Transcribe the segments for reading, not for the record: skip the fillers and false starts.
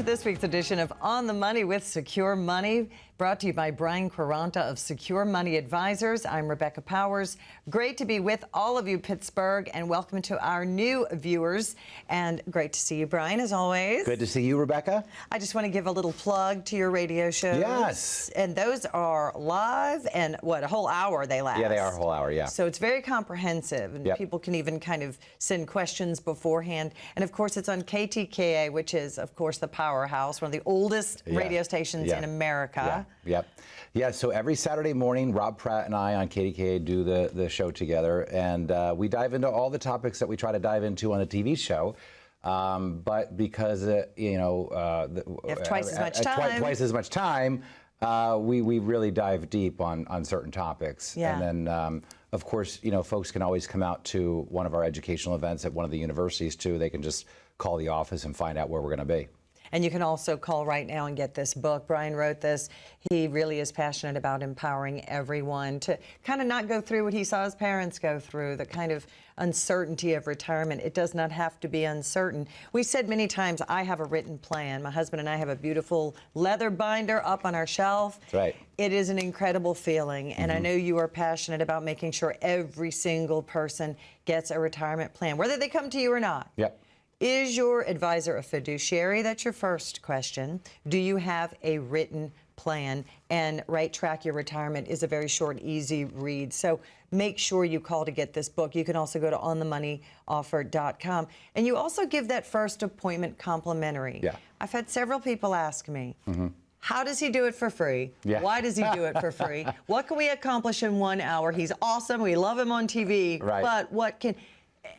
this week's edition of On the Money with Secure Money, brought to you by Brian Quaranta of Secure Money Advisors. I'm Rebecca Powers. Great to be with all of you, Pittsburgh, and welcome to our new viewers. And great to see you, Brian, as always. Good to see you, Rebecca. I just want to give a little plug to your radio shows. Yes. And those are live, and what, a whole hour they last? Yeah, they are a whole hour, yeah. So it's very comprehensive, and people can even kind of send questions beforehand. And of course, it's on KTKA, which is, of course, the powerhouse, one of the oldest radio stations in America. Yeah, so every Saturday morning, Rob Pratt and I on KTKA do the show together, and we dive into all the topics that we try to dive into on a TV show. But because, you have twice as much time. Twice as much time, we really dive deep on certain topics. Yeah. And then, of course, folks can always come out to one of our educational events at one of the universities, too. They can just call the office and find out where we're going to be. And you can also call right now and get this book. Brian wrote this. He really is passionate about empowering everyone to kind of not go through what he saw his parents go through, the kind of uncertainty of retirement. It does not have to be uncertain. We've said many times, I have a written plan. My husband and I have a beautiful leather binder up on our shelf. That's right. It is an incredible feeling. And I know you are passionate about making sure every single person gets a retirement plan, whether they come to you or not. Yep. Is your advisor a fiduciary? That's your first question. Do you have a written plan? And Right Track Your Retirement is a very short, easy read. So make sure you call to get this book. You can also go to onthemoneyoffer.com. And you also give that first appointment complimentary. Yeah. I've had several people ask me, how does he do it for free? Yeah. Why does he do it for free? What can we accomplish in 1 hour? He's awesome. We love him on TV. Right. But what can...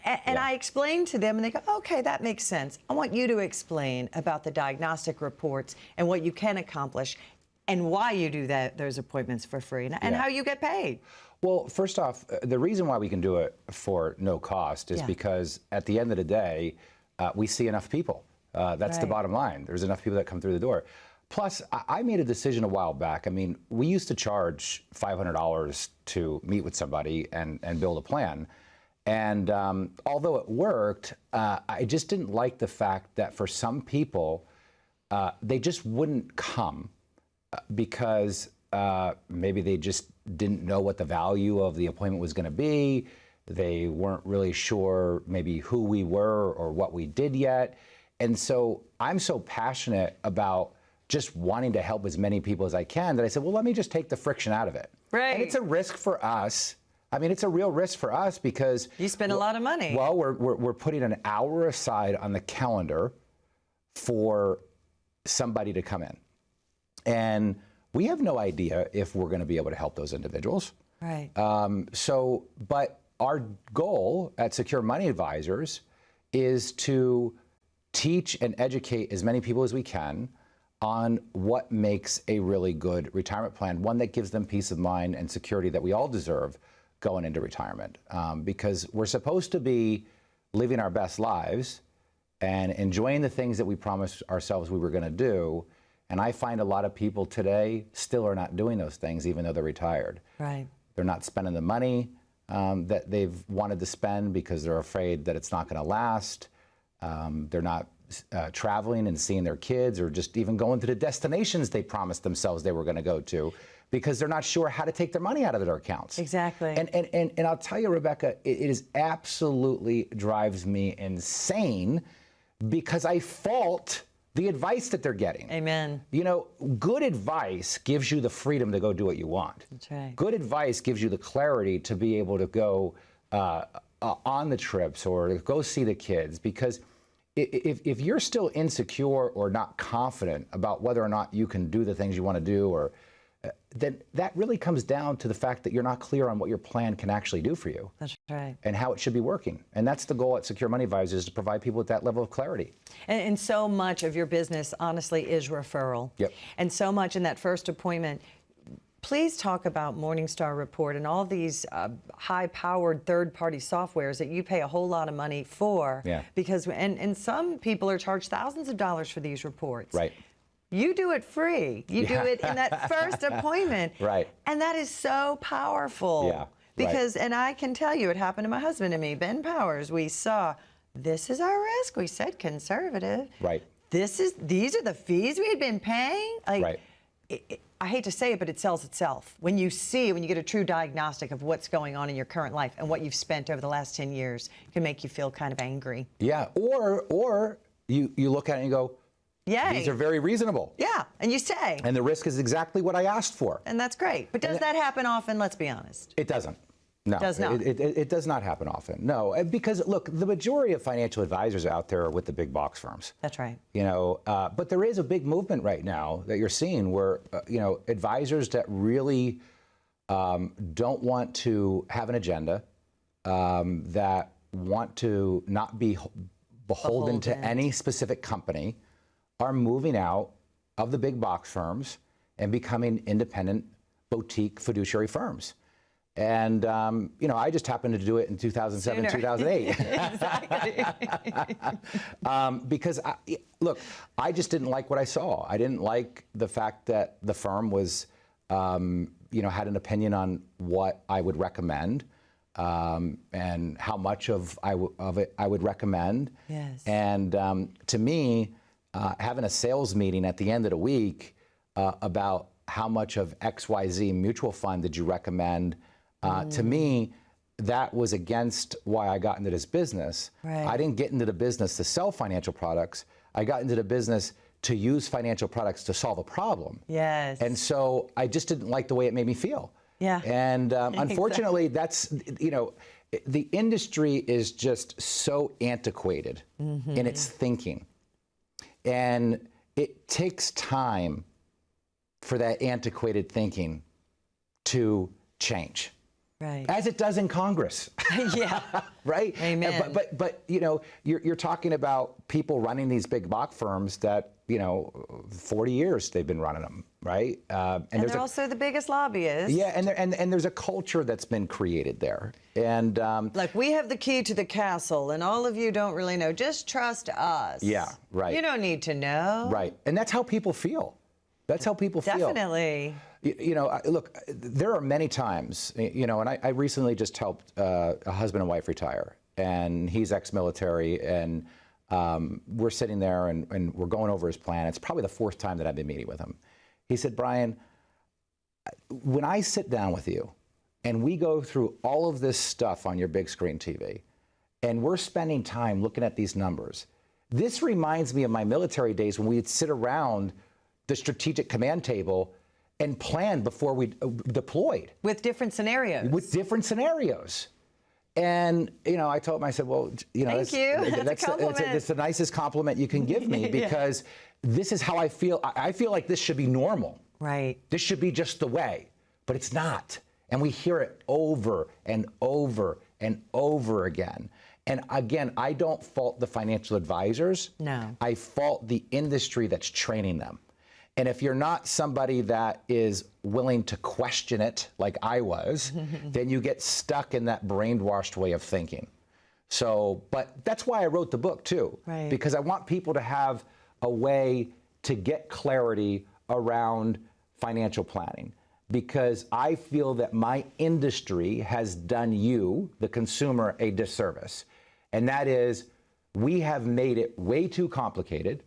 And I explain to them, and they go, okay, that makes sense. I want you to explain about the diagnostic reports and what you can accomplish and why you do those appointments for free and how you get paid. Well, first off, the reason why we can do it for no cost is because at the end of the day, we see enough people. That's the bottom line. There's enough people that come through the door. Plus, I made a decision a while back. I mean, we used to charge $500 to meet with somebody and build a plan. And although it worked, I just didn't like the fact that for some people, they just wouldn't come because maybe they just didn't know what the value of the appointment was going to be. They weren't really sure maybe who we were or what we did yet. And so I'm so passionate about just wanting to help as many people as I can that I said, well, let me just take the friction out of it. Right. And it's a risk for us. I mean, it's a real risk for us because you spend a lot of money. Well, we're putting an hour aside on the calendar for somebody to come in, and we have no idea if we're going to be able to help those individuals. Right. But our goal at Secure Money Advisors is to teach and educate as many people as we can on what makes a really good retirement plan, one that gives them peace of mind and security that we all deserve going into retirement, because we're supposed to be living our best lives and enjoying the things that we promised ourselves we were going to do. And I find a lot of people today still are not doing those things, even though they're retired. Right. They're not spending the money that they've wanted to spend because they're afraid that it's not going to last. They're not traveling and seeing their kids, or just even going to the destinations they promised themselves they were going to go to, because they're not sure how to take their money out of their accounts. Exactly. And I'll tell you, Rebecca, it is absolutely drives me insane because I fault the advice that they're getting. Amen. Good advice gives you the freedom to go do what you want. That's right. Good advice gives you the clarity to be able to go on the trips or to go see the kids, because if you're still insecure or not confident about whether or not you can do the things you want to do, or then that really comes down to the fact that you're not clear on what your plan can actually do for you. That's right. And how it should be working. And that's the goal at Secure Money Advisors, is to provide people with that level of clarity. And so much of your business, honestly, is referral. Yep. And so much in that first appointment. Please talk about Morningstar Report and all these high-powered third-party softwares that you pay a whole lot of money for. Yeah. Because and some people are charged thousands of dollars for these reports. Right. You do it free. You do it in that first appointment. Right. And that is so powerful. Yeah. Because, and I can tell you, it happened to my husband and me, Ben Powers. We saw, this is our risk. We said conservative. Right. these are the fees we had been paying? Like, Right. I hate to say it, but it sells itself. When you get a true diagnostic of what's going on in your current life and what you've spent over the last 10 years, it can make you feel kind of angry. Yeah, or you look at it and you go, Yay. these are very reasonable. Yeah, and you say. And the risk is exactly what I asked for. And that's great. But does that happen often? Let's be honest. It doesn't. No, Does not. It does not happen often. No, because look, the majority of financial advisors out there are with the big box firms. That's right. You know, but there is a big movement right now that you're seeing where advisors that really don't want to have an agenda, that want to not be beholden to any specific company, are moving out of the big box firms and becoming independent boutique fiduciary firms. And, I just happened to do it in 2007, Sooner. 2008. Exactly. Because, I just didn't like what I saw. I didn't like the fact that the firm was, had an opinion on what I would recommend, and how much of it I would recommend. Yes. And to me, having a sales meeting at the end of the week about how much of XYZ mutual fund did you recommend, to me, that was against why I got into this business. Right. I didn't get into the business to sell financial products. I got into the business to use financial products to solve a problem. Yes. And so I just didn't like the way it made me feel. Yeah. And unfortunately, that's, the industry is just so antiquated in its thinking. And it takes time for that antiquated thinking to change. Right. As it does in Congress. Yeah. Right? Amen. But you're talking about people running these big box firms that, 40 years they've been running them, right? And they're also the biggest lobbyists. Yeah, and there's a culture that's been created there. And like, we have the key to the castle, and all of you don't really know. Just trust us. Yeah, right. You don't need to know. Right. And that's how people feel. That's how people feel. Definitely. Look, there are many times, and I recently just helped a husband and wife retire, and he's ex-military, and we're sitting there and we're going over his plan. It's probably the fourth time that I've been meeting with him. He said, Brian, when I sit down with you and we go through all of this stuff on your big screen TV, and we're spending time looking at these numbers, this reminds me of my military days when we'd sit around the strategic command table and plan before we deployed. With different scenarios. With different scenarios. And, I told him, I said, well, Thank you. That's a compliment. That's the nicest compliment you can give me, because this is how I feel. I feel like this should be normal. Right. This should be just the way, but it's not. And we hear it over and over and over again. And again, I don't fault the financial advisors. No. I fault the industry that's training them. And if you're not somebody that is willing to question it like I was, then you get stuck in that brainwashed way of thinking. So, but that's why I wrote the book too, right. Because I want people to have a way to get clarity around financial planning. Because I feel that my industry has done you, the consumer, a disservice. And that is, we have made it way too complicated,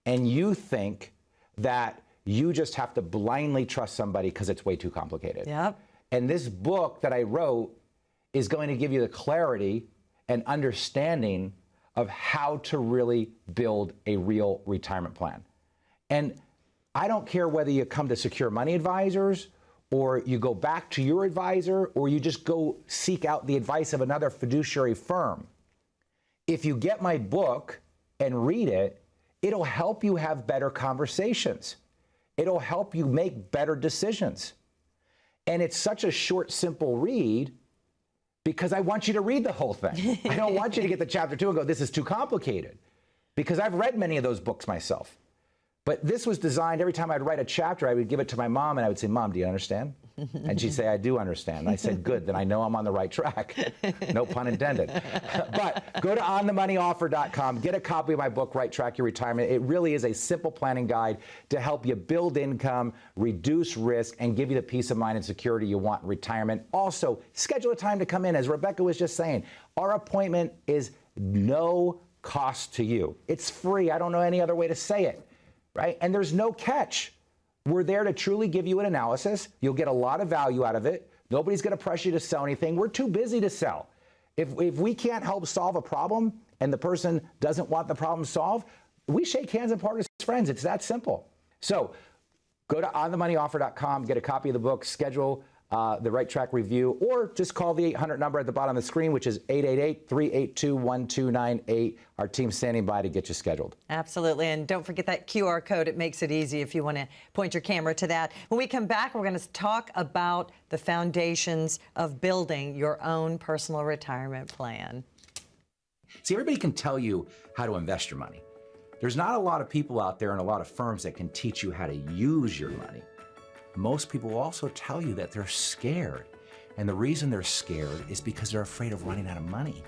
and you think that you just have to blindly trust somebody because it's way too complicated. Yep. And this book that I wrote is going to give you the clarity and understanding of how to really build a real retirement plan. And I don't care whether you come to Secure Money Advisors, or you go back to your advisor, or you just go seek out the advice of another fiduciary firm. If you get my book and read it, it'll help you have better conversations. It'll help you make better decisions. And it's such a short, simple read because I want you to read the whole thing. I don't want you to get to chapter 2 and go, this is too complicated. Because I've read many of those books myself. But this was designed, every time I'd write a chapter, I would give it to my mom and I would say, Mom, do you understand? And she'd say, I do understand. And I said, good, then I know I'm on the right track. No pun intended. But go to onthemoneyoffer.com, get a copy of my book, Right Track Your Retirement. It really is a simple planning guide to help you build income, reduce risk, and give you the peace of mind and security you want in retirement. Also, schedule a time to come in. As Rebecca was just saying, our appointment is no cost to you. It's free. I don't know any other way to say it, right? And there's no catch. We're there to truly give you an analysis. You'll get a lot of value out of it. Nobody's going to pressure you to sell anything. We're too busy to sell. If we can't help solve a problem and the person doesn't want the problem solved, we shake hands and part as friends. It's that simple. So go to onthemoneyoffer.com, get a copy of the book, schedule the Right Track review, or just call the 800 number at the bottom of the screen, which is 888-382-1298. Our team's standing by to get you scheduled. Absolutely. And don't forget that QR code. It makes it easy if you want to point your camera to that. When we come back, we're going to talk about the foundations of building your own personal retirement plan. See, everybody can tell you how to invest your money. There's not a lot of people out there and a lot of firms that can teach you how to use your money. Most people also tell you that they're scared. And the reason they're scared is because they're afraid of running out of money.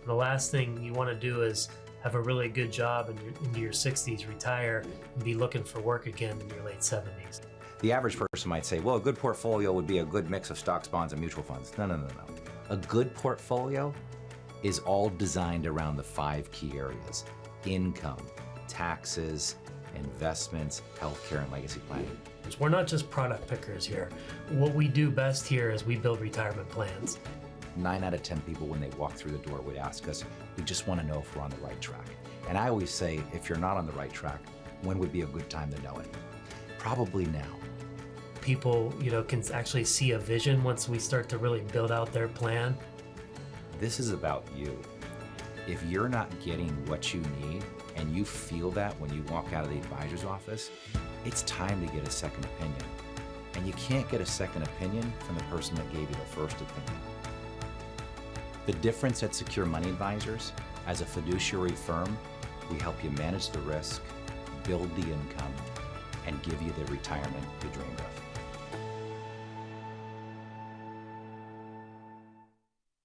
The last thing you want to do is have a really good job into your 60s, retire, and be looking for work again in your late 70s. The average person might say, well, a good portfolio would be a good mix of stocks, bonds, and mutual funds. No, no, no, no. A good portfolio is all designed around the 5 key areas: income, taxes, investments, healthcare, and legacy planning. We're not just product pickers here. What we do best here is we build retirement plans. 9 out of 10 people, when they walk through the door, would ask us, we just want to know if we're on the right track. And I always say, if you're not on the right track, when would be a good time to know it? Probably now. People, can actually see a vision once we start to really build out their plan. This is about you. If you're not getting what you need, and you feel that when you walk out of the advisor's office, it's time to get a second opinion. And you can't get a second opinion from the person that gave you the first opinion. The difference at Secure Money Advisors, as a fiduciary firm, we help you manage the risk, build the income, and give you the retirement you dreamed of.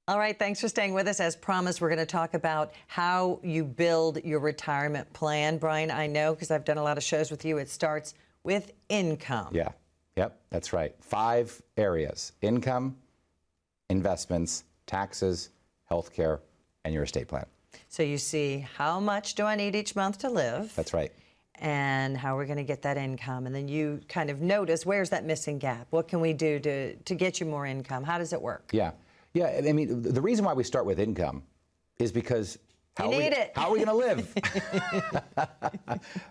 All right, thanks for staying with us. As promised, we're going to talk about how you build your retirement plan. Brian, I know because I've done a lot of shows with you, it starts with income. Yeah, yep, that's right. 5 areas: income, investments, taxes, healthcare, and your estate plan. So you see, how much do I need each month to live? That's right. And how we're going to get that income. And then you kind of notice, where's that missing gap? What can we do to get you more income? How does it work? Yeah. Yeah, I mean, the reason why we start with income is because how are we going to live? How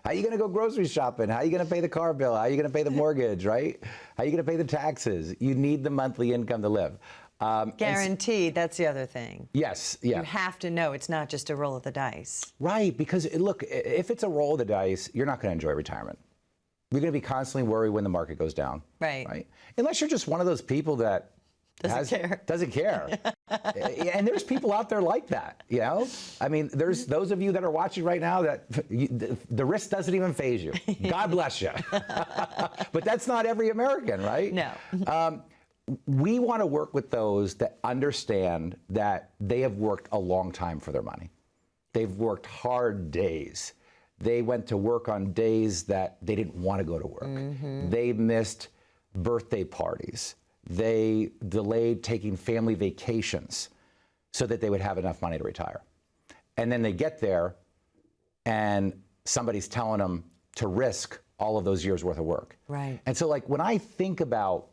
are you going to go grocery shopping? How are you going to pay the car bill? How are you going to pay the mortgage, right? How are you going to pay the taxes? You need the monthly income to live. Guaranteed, that's the other thing. Yes, yeah. You have to know it's not just a roll of the dice. Right, because look, if it's a roll of the dice, you're not going to enjoy retirement. You're going to be constantly worried when the market goes down. Right. Unless you're just one of those people that doesn't care. And there's people out there like that, I mean, there's those of you that are watching right now that the risk doesn't even faze you. God bless you. But that's not every American, right? No. We want to work with those that understand that they have worked a long time for their money. They've worked hard days. They went to work on days that they didn't want to go to work. Mm-hmm. They missed birthday parties. They delayed taking family vacations so that they would have enough money to retire. And then they get there and somebody's telling them to risk all of those years worth of work. Right. And so like when I think about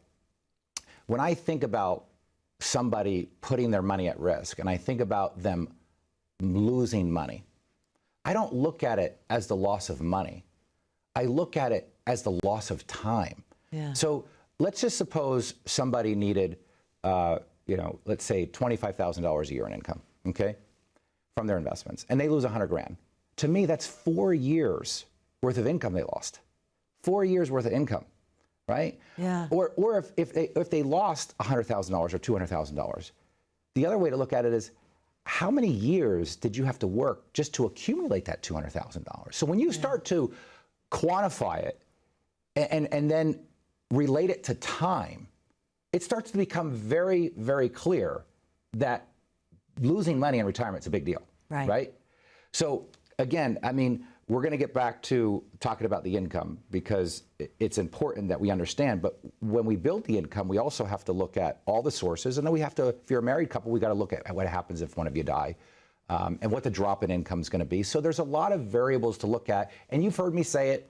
somebody putting their money at risk and I think about them losing money, I don't look at it as the loss of money. I look at it as the loss of time. Yeah. So let's just suppose somebody needed, let's say $25,000 a year in income, okay, from their investments, and they lose 100 grand. To me, that's 4 years worth of income they lost. 4 years worth of income, right? Yeah. Or if they lost $100,000 or $200,000, the other way to look at it is, how many years did you have to work just to accumulate that $200,000? So when you start to quantify it and then relate it to time, it starts to become very, very clear that losing money in retirement is a big deal, right? So again, I mean, we're going to get back to talking about the income because it's important that we understand, but when we build the income, we also have to look at all the sources, and then we have to, if you're a married couple, we got to look at what happens if one of you die. and what the drop in income is going to be. So there's a lot of variables to look at, and you've heard me say it.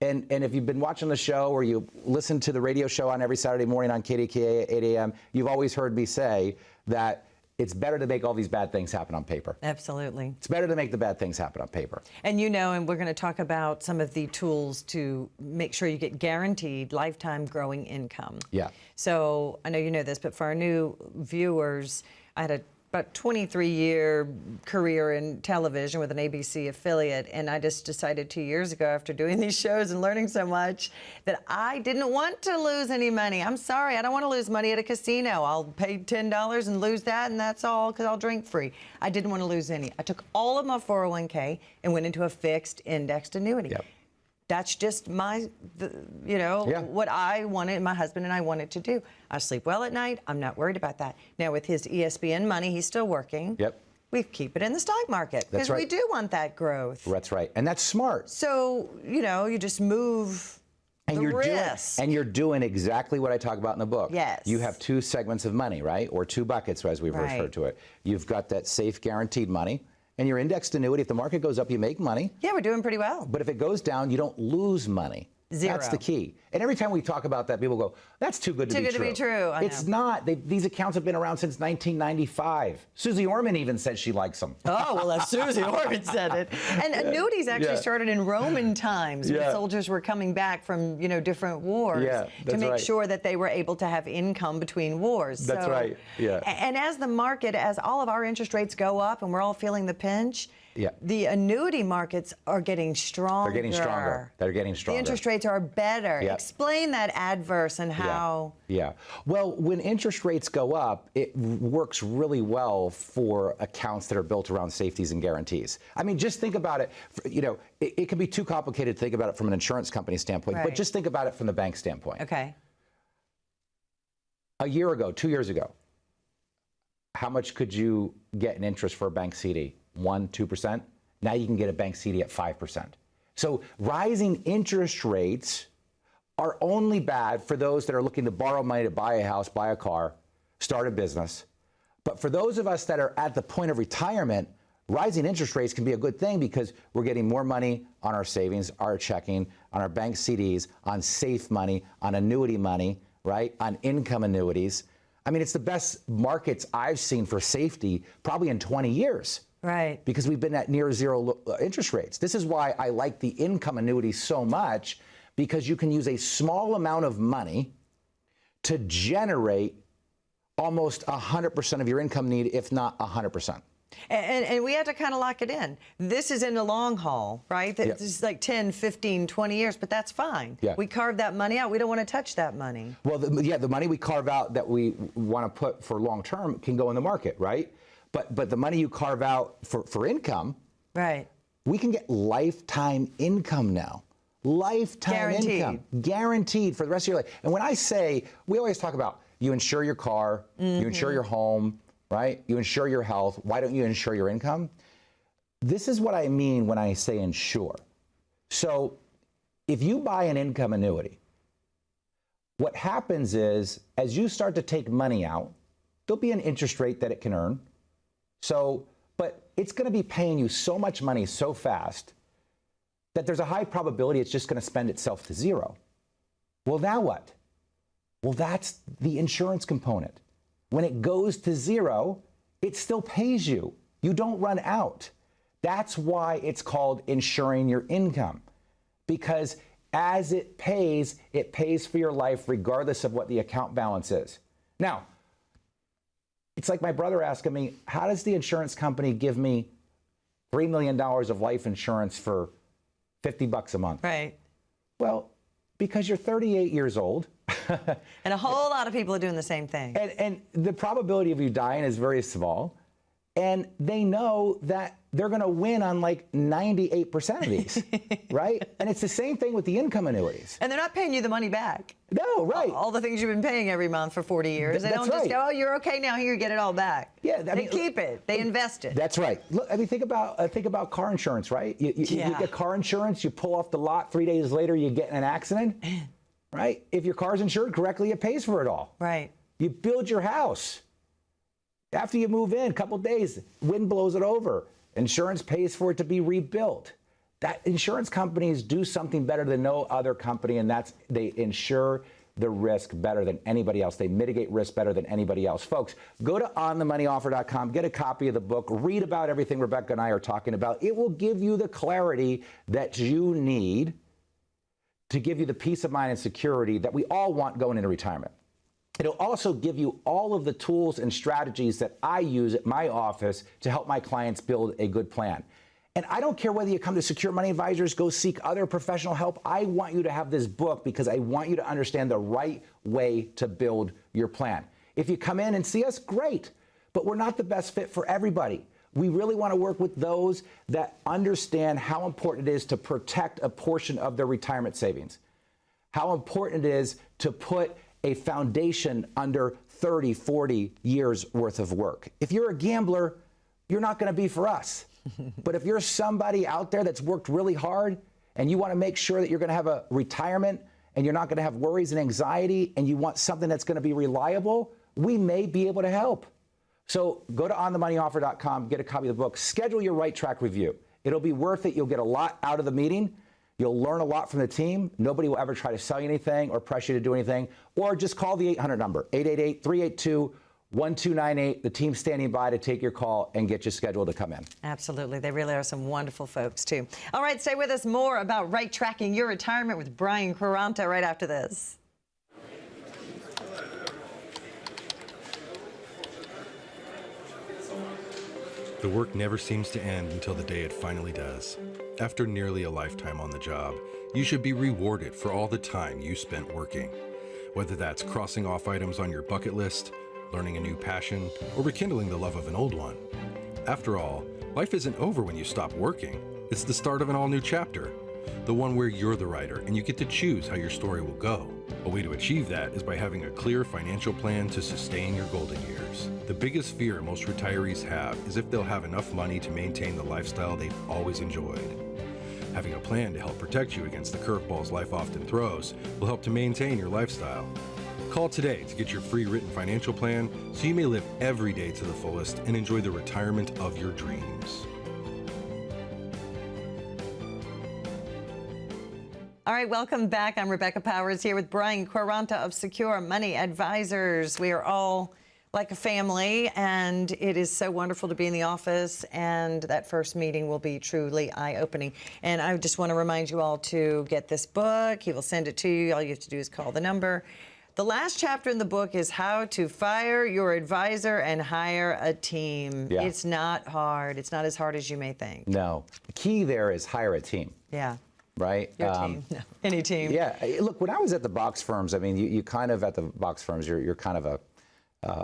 And if you've been watching the show or you listen to the radio show on every Saturday morning on KDKA at 8 a.m., you've always heard me say that it's better to make all these bad things happen on paper. Absolutely. It's better to make the bad things happen on paper. And and we're going to talk about some of the tools to make sure you get guaranteed lifetime growing income. Yeah. So I know you know this, but for our new viewers, I had about 23-year career in television with an ABC affiliate, and I just decided 2 years ago, after doing these shows and learning so much, that I didn't want to lose any money. I'm sorry, I don't want to lose money at a casino. I'll pay $10 and lose that, and that's all, because I'll drink free. I didn't want to lose any. I took all of my 401k and went into a fixed indexed annuity. Yep. That's just what I wanted, my husband and I wanted to do. I sleep well at night. I'm not worried about that. Now, with his ESPN money, he's still working. Yep. We keep it in the stock market because we do want that growth. That's right. And that's smart. So, you just move the risk. And you're doing exactly what I talk about in the book. Yes. You have two segments of money, right? Or two buckets, as we've referred to it. You've got that safe, guaranteed money. And your indexed annuity, if the market goes up, you make money. Yeah, we're doing pretty well. But if it goes down, you don't lose money. Zero. That's the key. And every time we talk about that, people go, that's too good to be true. Too good to be true. I It's know. not. These accounts have been around since 1995. Susie Orman even said she likes them. Oh, well, if Susie Orman said it. And annuities actually started in Roman times when soldiers were coming back from, that's wars to make sure that they were able to have income between wars. That's right. Yeah. And as all of our interest rates go up and we're all feeling the pinch, Yeah. the annuity markets are getting stronger. They're getting stronger. They're getting stronger. The interest rates are better. Yep. Explain that adverse and how. Yeah. Well, when interest rates go up, it works really well for accounts that are built around safeties and guarantees. I mean, just think about it. It can be too complicated to think about it from an insurance company standpoint, but just think about it from the bank standpoint. Okay. A year ago, 2 years ago, how much could you get in interest for a bank CD? 1%, 2%. Now you can get a bank CD at 5%. So rising interest rates are only bad for those that are looking to borrow money to buy a house, buy a car, start a business. But for those of us that are at the point of retirement, rising interest rates can be a good thing because we're getting more money on our savings, our checking, on our bank CDs, on safe money, on annuity money, right? On income annuities. I mean, it's the best markets I've seen for safety probably in 20 years. Right. Because we've been at near zero interest rates. This is why I like the income annuity so much, because you can use a small amount of money to generate almost 100% of your income need, if not 100%. And we have to kind of lock it in. This is in the long haul, right? This is like 10, 15, 20 years, but that's fine. Yeah. We carve that money out. We don't want to touch that money. Well, the money we carve out that we want to put for long term can go in the market, right? But the money you carve out for income, right? We can get lifetime income now. Lifetime income. Guaranteed for the rest of your life. And when I say, we always talk about you insure your car, you insure your home, right? You insure your health. Why don't you insure your income? This is what I mean when I say insure. So if you buy an income annuity, what happens is as you start to take money out, there'll be an interest rate that it can earn. So, but it's going to be paying you so much money so fast that there's a high probability it's just going to spend itself to zero. Well, now what? Well, that's the insurance component. When it goes to zero, it still pays you. You don't run out. That's why it's called insuring your income. Because as it pays for your life regardless of what the account balance is. Now, it's like my brother asking me, how does the insurance company give me $3 million of life insurance for $50 a month? Right. Well, because you're 38 years old. And a whole lot of people are doing the same thing. And the probability of you dying is very small. And they know that they're going to win on like 98% of these, right? And it's the same thing with the income annuities. And they're not paying you the money back. No, right. All the things you've been paying every month for 40 years. They don't just go, oh, you're okay now, here, get it all back. Yeah, they keep it. They invest it. That's right. Look, I mean, think about car insurance, right? You get car insurance, you pull off the lot, 3 days later, you get in an accident, right? If your car's insured correctly, it pays for it all. Right. You build your house. After you move in, a couple days, wind blows it over. Insurance pays for it to be rebuilt. That insurance companies do something better than no other company, and that's they insure the risk better than anybody else. They mitigate risk better than anybody else. Folks, go to onthemoneyoffer.com, get a copy of the book, read about everything Rebecca and I are talking about. It will give you the clarity that you need to give you the peace of mind and security that we all want going into retirement. It'll also give you all of the tools and strategies that I use at my office to help my clients build a good plan. And I don't care whether you come to Secure Money Advisors, go seek other professional help. I want you to have this book because I want you to understand the right way to build your plan. If you come in and see us, great, but we're not the best fit for everybody. We really want to work with those that understand how important it is to protect a portion of their retirement savings, how important it is to put a foundation under 30, 40 years worth of work. If you're a gambler, you're not going to be for us. But if you're somebody out there that's worked really hard and you want to make sure that you're going to have a retirement and you're not going to have worries and anxiety and you want something that's going to be reliable, we may be able to help. So go to onthemoneyoffer.com, get a copy of the book, schedule your Right Track review. It'll be worth it. You'll get a lot out of the meeting. You'll learn a lot from the team. Nobody will ever try to sell you anything or pressure you to do anything. Or just call the 800 number, 888-382-1298. The team's standing by to take your call and get you scheduled to come in. Absolutely. They really are some wonderful folks, too. All right, stay with us. More about right tracking your retirement with Brian Quaranta right after this. The work never seems to end until the day it finally does. After nearly a lifetime on the job, you should be rewarded for all the time you spent working. Whether that's crossing off items on your bucket list, learning a new passion, or rekindling the love of an old one. After all, life isn't over when you stop working. It's the start of an all-new chapter. The one where you're the writer and you get to choose how your story will go. A way to achieve that is by having a clear financial plan to sustain your golden years. The biggest fear most retirees have is if they'll have enough money to maintain the lifestyle they've always enjoyed. Having a plan to help protect you against the curveballs life often throws will help to maintain your lifestyle. Call today to get your free written financial plan so you may live every day to the fullest and enjoy the retirement of your dreams. All right, welcome back. I'm Rebecca Powers here with Brian Quaranta of Secure Money Advisors. We are all like a family, and it is so wonderful to be in the office, and that first meeting will be truly eye-opening. And I just want to remind you all to get this book. He will send it to you. All you have to do is call the number. The last chapter in the book is how to fire your advisor and hire a team. Yeah. It's not hard. It's not as hard as you may think. No. The key there is hire a team. Yeah. Right? Your team. No, any team. Yeah. Look, when I was at the box firms, I mean, you kind of, at the box firms, you're kind of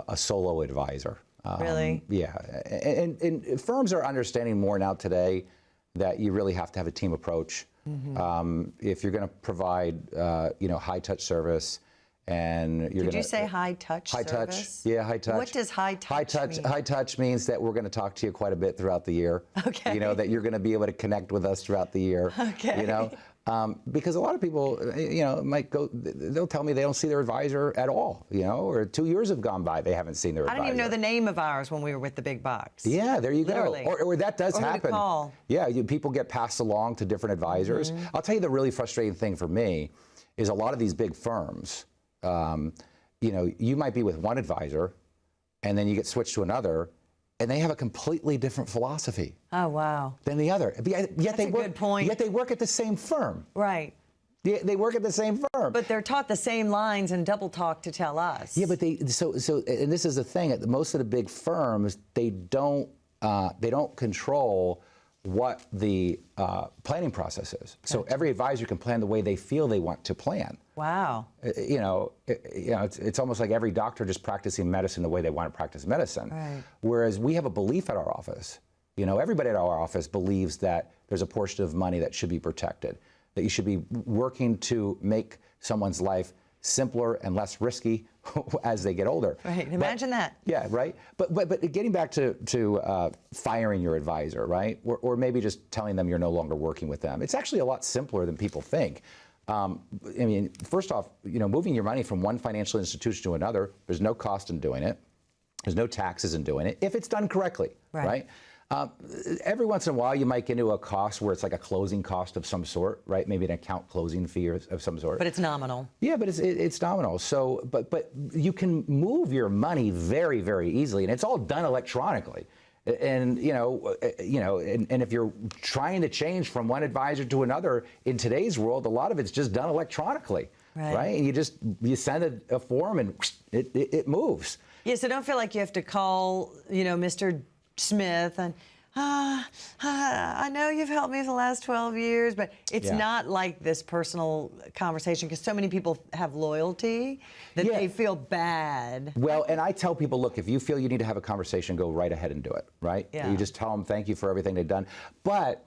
a solo advisor. Really? Yeah. And firms are understanding more now today that you really have to have a team approach. Mm-hmm. If you're going to provide, high touch service, and you're Did you say high touch high service? touch? Yeah, high touch. What does high touch mean? High touch means that we're going to talk to you quite a bit throughout the year. Okay. You know, that you're going to be able to connect with us throughout the year. Okay. You know, because a lot of people, might go, they'll tell me they don't see their advisor at all, or 2 years have gone by, they haven't seen their advisor. I didn't even know the name of ours when we were with the big box. Yeah, there you Literally. go. Or that does Or who to happen. call. Yeah, people get passed along to different advisors. Mm-hmm. I'll tell you the really frustrating thing for me is a lot of these big firms, you might be with one advisor and then you get switched to another and they have a completely different philosophy. Oh, wow. Than the other. Yet they work, good point. Yet they work at the same firm. Right. They work at the same firm. But they're taught the same lines and double talk to tell us. Yeah, but so and this is the thing, most of the big firms, they don't control what the planning process is. So every advisor can plan the way they feel they want to plan. Wow. It's almost like every doctor just practicing medicine the way they want to practice medicine. Right. Whereas we have a belief at our office. Everybody at our office believes that there's a portion of money that should be protected, that you should be working to make someone's life simpler and less risky as they get older. Right. Imagine that. Yeah, right. But getting back to firing your advisor, right? Or maybe just telling them you're no longer working with them. It's actually a lot simpler than people think. First off, moving your money from one financial institution to another, there's no cost in doing it. There's no taxes in doing it if it's done correctly, right? Every once in a while, you might get into a cost where it's like a closing cost of some sort, right? Maybe an account closing fee of some sort. But it's nominal. Yeah, but it's nominal. So, but you can move your money very, very easily, and it's all done electronically. And and if you're trying to change from one advisor to another in today's world, a lot of it's just done electronically, right? And you send a form and it moves. Yeah, so don't feel like you have to call, Mr. Smith and I know you've helped me for the last 12 years, but it's not like this personal conversation because so many people have loyalty that they feel bad. Well, and I tell people, look, if you feel you need to have a conversation, go right ahead and do it, right? Yeah. You just tell them thank you for everything they've done. But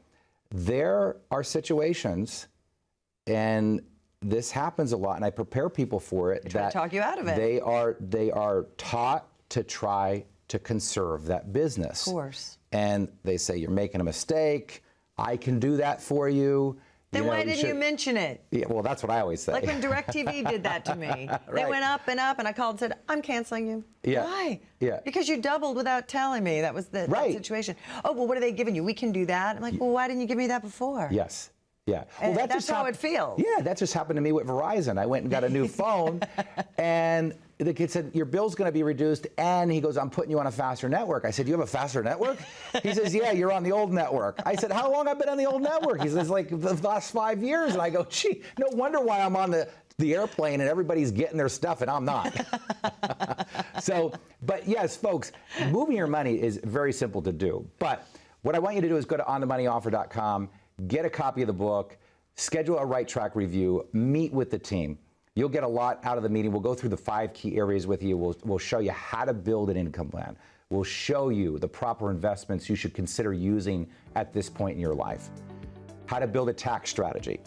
there are situations, and this happens a lot, and I prepare people for it. Try to talk you out of it. They are taught to try to conserve that business. Of course. And they say, you're making a mistake. I can do that for you. Then why didn't you mention it? Yeah, well, that's what I always say. Like when DirecTV did that to me. They went up and up, and I called and said, I'm canceling you. Yeah. Why? Yeah. Because you doubled without telling me. That was that situation. Oh, well, what are they giving you? We can do that. I'm like, well, why didn't you give me that before? Yes. Yeah. And well, that's how it feels. Yeah, that just happened to me with Verizon. I went and got a new phone, and the kid said, your bill's going to be reduced, and he goes, I'm putting you on a faster network. I said, you have a faster network? He says, yeah, you're on the old network. I said, how long have I been on the old network? He says, like the last 5 years. And I go, gee, no wonder why I'm on the airplane and everybody's getting their stuff and I'm not. So, but yes, folks, moving your money is very simple to do. But what I want you to do is go to onthemoneyoffer.com, get a copy of the book, schedule a Right Track review, meet with the team. You'll get a lot out of the meeting. We'll go through the 5 key areas with you. We'll show you how to build an income plan. We'll show you the proper investments you should consider using at this point in your life. How to build a tax strategy.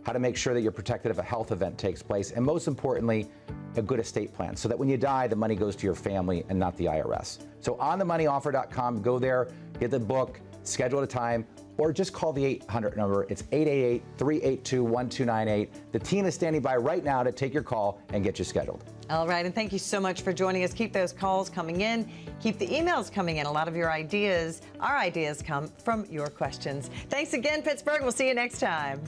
How to make sure that you're protected if a health event takes place. And most importantly, a good estate plan so that when you die, the money goes to your family and not the IRS. So onthemoneyoffer.com, go there, get the book, schedule a time, or just call the 800 number. It's 888-382-1298. The team is standing by right now to take your call and get you scheduled. All right, and thank you so much for joining us. Keep those calls coming in. Keep the emails coming in. A lot of your ideas, our ideas come from your questions. Thanks again, Pittsburgh. We'll see you next time.